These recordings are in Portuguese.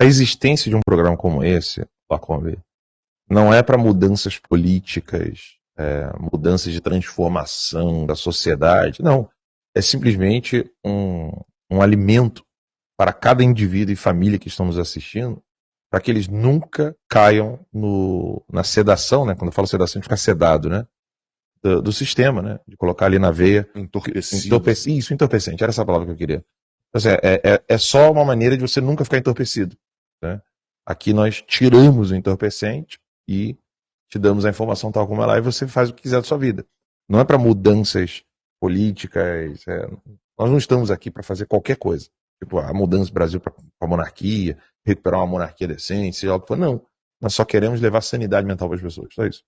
A existência de um programa como esse, Lacombe, não é para mudanças políticas, mudanças de transformação da sociedade. Não. É simplesmente um alimento para cada indivíduo e família que estão nos assistindo, para que eles nunca caiam na sedação, né? Quando eu falo sedação, fica sedado, né? Do sistema, né? De colocar ali na veia. Isso, entorpecente. Era essa palavra que eu queria. Então, assim, é só uma maneira de você nunca ficar entorpecido, né? Aqui nós tiramos o entorpecente e te damos a informação tal como ela é e você faz o que quiser da sua vida. Não é para mudanças políticas. Nós não estamos aqui para fazer qualquer coisa. Tipo, a mudança do Brasil para a monarquia, recuperar uma monarquia decente, seja algo que for. Não. Nós só queremos levar sanidade mental para as pessoas. Só isso.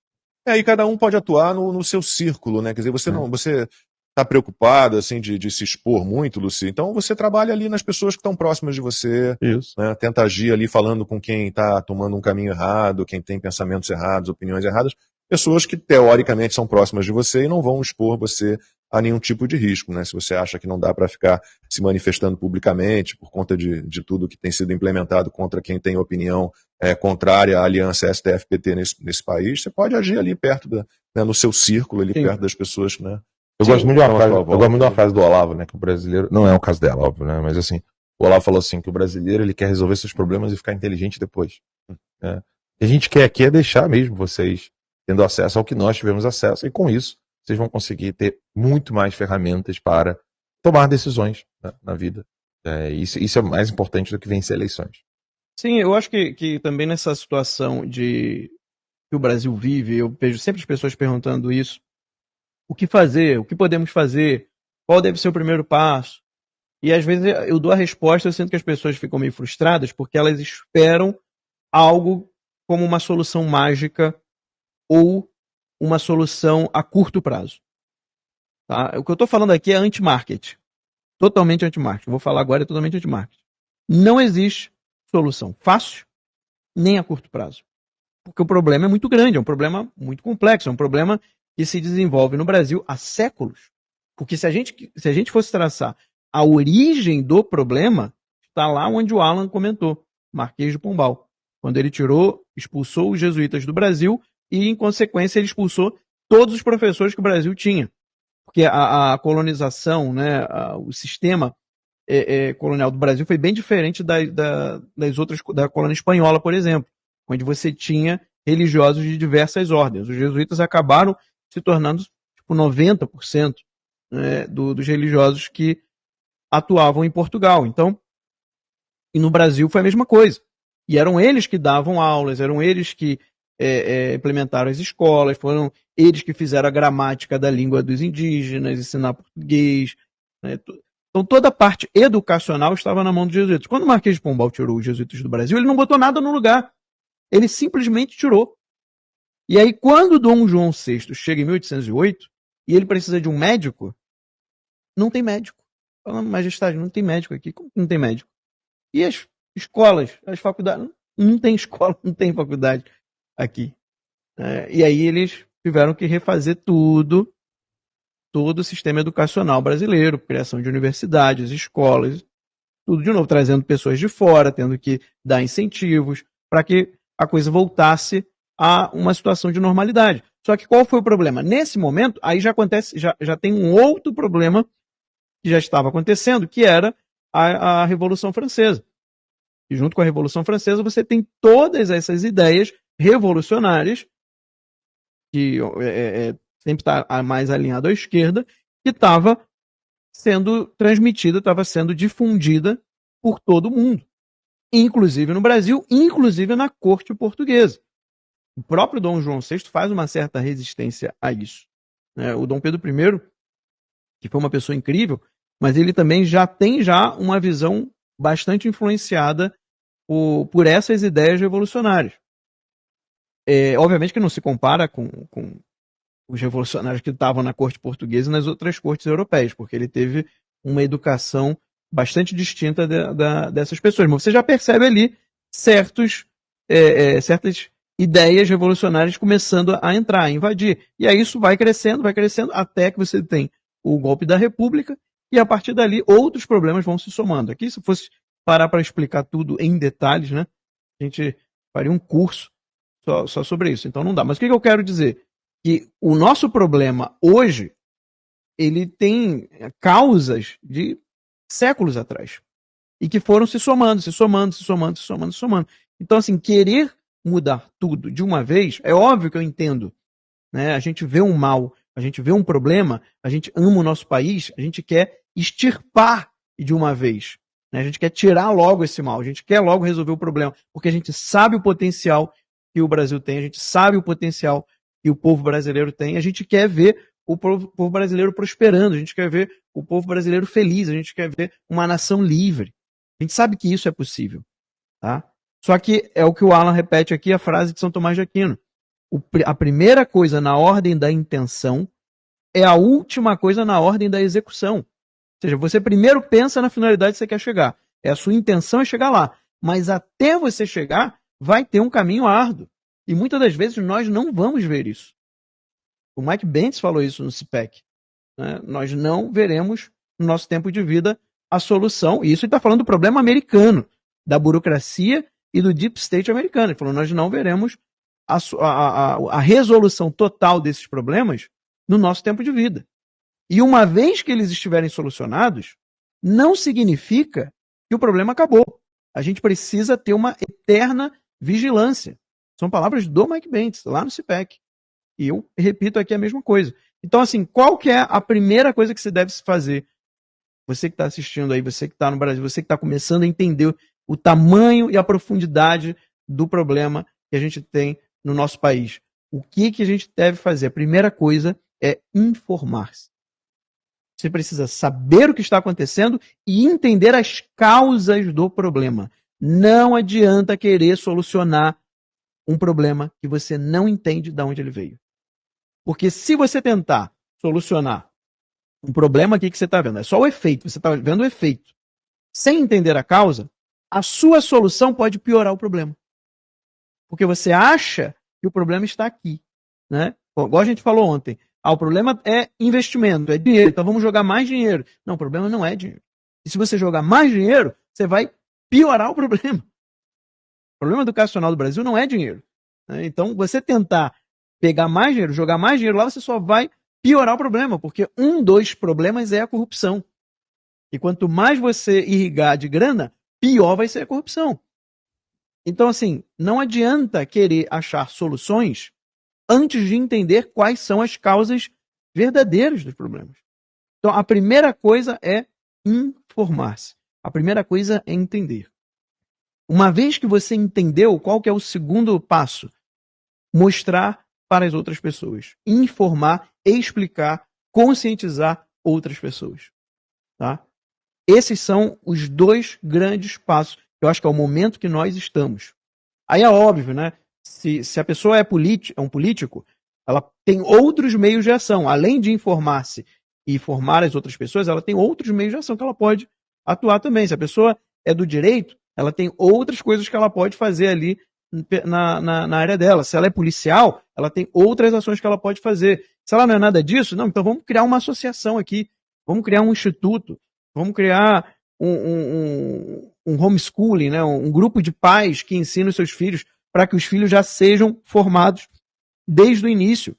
E cada um pode atuar no seu círculo, né? Quer dizer, você está preocupado, assim, de se expor muito, Luci. Então você trabalha ali nas pessoas que estão próximas de você. Isso. Né? Tenta agir ali falando com quem está tomando um caminho errado, quem tem pensamentos errados, opiniões erradas. Pessoas que teoricamente são próximas de você e não vão expor você a nenhum tipo de risco, né? Se você acha que não dá para ficar se manifestando publicamente por conta de tudo que tem sido implementado contra quem tem opinião contrária à aliança STF-PT nesse país, você pode agir ali perto, no seu círculo, ali perto das pessoas, né? Eu gosto muito de uma frase do Olavo, né? Que o brasileiro. Não é o caso dela, óbvio, né? Mas assim, o Olavo falou assim: que o brasileiro ele quer resolver seus problemas e ficar inteligente depois. Né? O que a gente quer aqui é deixar mesmo vocês tendo acesso ao que nós tivemos acesso, e com isso vocês vão conseguir ter muito mais ferramentas para tomar decisões, né, na vida. Isso é mais importante do que vencer eleições. Sim, eu acho que também nessa situação que o Brasil vive, eu vejo sempre as pessoas perguntando isso: o que fazer? O que podemos fazer? Qual deve ser o primeiro passo? E às vezes eu dou a resposta, eu sinto que as pessoas ficam meio frustradas porque elas esperam algo como uma solução mágica ou uma solução a curto prazo. Tá? O que eu estou falando aqui é anti-market. Totalmente anti-market. Vou falar agora, é totalmente anti-market. Não existe solução fácil nem a curto prazo. Porque o problema é muito grande, é um problema muito complexo, é um problema que se desenvolve no Brasil há séculos. Porque se a gente fosse traçar a origem do problema, está lá onde o Alan comentou, Marquês de Pombal. Quando ele expulsou os jesuítas do Brasil e, em consequência, ele expulsou todos os professores que o Brasil tinha. Porque a colonização, né, o sistema colonial do Brasil foi bem diferente das outras, da colônia espanhola, por exemplo, onde você tinha religiosos de diversas ordens. Os jesuítas acabaram se tornando tipo 90%, né, dos religiosos que atuavam em Portugal. Então, e no Brasil foi a mesma coisa. E eram eles que davam aulas, eram eles que implementaram as escolas, foram eles que fizeram a gramática da língua dos indígenas, ensinar português. Né? Então toda a parte educacional estava na mão dos jesuítas. Quando o Marquês de Pombal tirou os jesuítas do Brasil, ele não botou nada no lugar. Ele simplesmente tirou. E aí, quando Dom João VI chega em 1808 e ele precisa de um médico, não tem médico. Fala, majestade, não tem médico aqui. Como não tem médico? E as escolas, as faculdades? Não tem escola, não tem faculdade aqui. E aí eles tiveram que refazer todo o sistema educacional brasileiro, criação de universidades, escolas, tudo de novo, trazendo pessoas de fora, tendo que dar incentivos para que a coisa voltasse a uma situação de normalidade. Só que qual foi o problema? Nesse momento, aí já acontece, já tem um outro problema que já estava acontecendo, que era a Revolução Francesa. E junto com a Revolução Francesa, você tem todas essas ideias revolucionárias, que sempre está mais alinhado à esquerda, que estava sendo transmitida, estava sendo difundida por todo mundo. Inclusive no Brasil, inclusive na corte portuguesa. O próprio Dom João VI faz uma certa resistência a isso. O Dom Pedro I, que foi uma pessoa incrível, mas ele também já tem uma visão bastante influenciada por essas ideias revolucionárias. Obviamente que não se compara com os revolucionários que estavam na corte portuguesa e nas outras cortes europeias, porque ele teve uma educação bastante distinta dessas pessoas. Mas você já percebe ali certas ideias revolucionárias começando a entrar, a invadir. E aí isso vai crescendo, até que você tem o golpe da República, e a partir dali outros problemas vão se somando. Aqui, se fosse parar para explicar tudo em detalhes, né? A gente faria um curso só sobre isso, então não dá. Mas o que eu quero dizer? Que o nosso problema hoje, ele tem causas de séculos atrás. E que foram se somando. Então, assim, querer mudar tudo de uma vez, é óbvio que eu entendo, né? A gente vê um mal, a gente vê um problema, a gente ama o nosso país, a gente quer extirpar de uma vez, né? A gente quer tirar logo esse mal, a gente quer logo resolver o problema, porque a gente sabe o potencial que o Brasil tem, a gente sabe o potencial que o povo brasileiro tem, a gente quer ver o povo brasileiro prosperando, a gente quer ver o povo brasileiro feliz, a gente quer ver uma nação livre. A gente sabe que isso é possível, tá? Só que é o que o Alan repete aqui, a frase de São Tomás de Aquino. A primeira coisa na ordem da intenção é a última coisa na ordem da execução. Ou seja, você primeiro pensa na finalidade que você quer chegar. A sua intenção é chegar lá. Mas até você chegar, vai ter um caminho árduo. E muitas das vezes nós não vamos ver isso. O Mike Bentz falou isso no CPEC. Né? Nós não veremos, no nosso tempo de vida, a solução. E isso ele está falando do problema americano, da burocracia e do deep state americano. Ele falou, nós não veremos a resolução total desses problemas no nosso tempo de vida. E uma vez que eles estiverem solucionados, não significa que o problema acabou. A gente precisa ter uma eterna vigilância. São palavras do Mike Bentz, lá no CPEC. E eu repito aqui a mesma coisa. Então, assim, qual que é a primeira coisa que você deve fazer? Você que está assistindo aí, você que está no Brasil, você que está começando a entender o tamanho e a profundidade do problema que a gente tem no nosso país. O que a gente deve fazer? A primeira coisa é informar-se. Você precisa saber o que está acontecendo e entender as causas do problema. Não adianta querer solucionar um problema que você não entende de onde ele veio. Porque se você tentar solucionar um problema aqui que você está vendo, é só o efeito, você está vendo o efeito, sem entender a causa, a sua solução pode piorar o problema. Porque você acha que o problema está aqui. Né? Igual a gente falou ontem, o problema é investimento, é dinheiro, então vamos jogar mais dinheiro. Não, o problema não é dinheiro. E se você jogar mais dinheiro, você vai piorar o problema. O problema educacional do Brasil não é dinheiro. Né? Então, você tentar pegar mais dinheiro, jogar mais dinheiro lá, você só vai piorar o problema, porque um dos problemas é a corrupção. E quanto mais você irrigar de grana, pior vai ser a corrupção. Então, assim, não adianta querer achar soluções antes de entender quais são as causas verdadeiras dos problemas. Então, a primeira coisa é informar-se. A primeira coisa é entender. Uma vez que você entendeu, qual que é o segundo passo? Mostrar para as outras pessoas. Informar, explicar, conscientizar outras pessoas. Tá? Esses são os dois grandes passos. Eu acho que é o momento que nós estamos. Aí é óbvio, né? Se a pessoa é um político, ela tem outros meios de ação. Além de informar-se e informar as outras pessoas, ela tem outros meios de ação que ela pode atuar também. Se a pessoa é do direito, ela tem outras coisas que ela pode fazer ali na área dela. Se ela é policial, ela tem outras ações que ela pode fazer. Se ela não é nada disso, não, então vamos criar uma associação aqui. Vamos criar um instituto. Vamos criar um homeschooling, né? Um grupo de pais que ensinam os seus filhos para que os filhos já sejam formados desde o início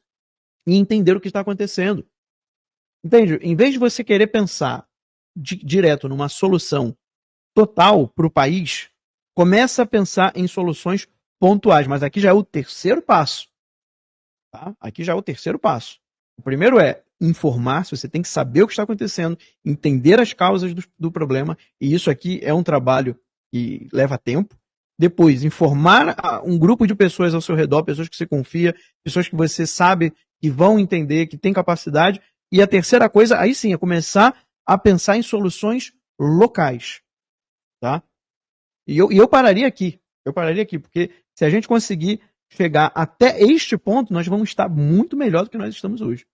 e entender o que está acontecendo. Entende? Em vez de você querer pensar direto numa solução total para o país, começa a pensar em soluções pontuais. Mas aqui já é o terceiro passo. Tá? Aqui já é o terceiro passo. O primeiro é informar-se, você tem que saber o que está acontecendo, entender as causas do problema, e isso aqui é um trabalho que leva tempo. Depois, informar um grupo de pessoas ao seu redor, pessoas que você confia, pessoas que você sabe que vão entender, que têm capacidade. E a terceira coisa, aí sim, é começar a pensar em soluções locais. Tá? E eu pararia aqui. Eu pararia aqui, porque se a gente conseguir chegar até este ponto, nós vamos estar muito melhor do que nós estamos hoje.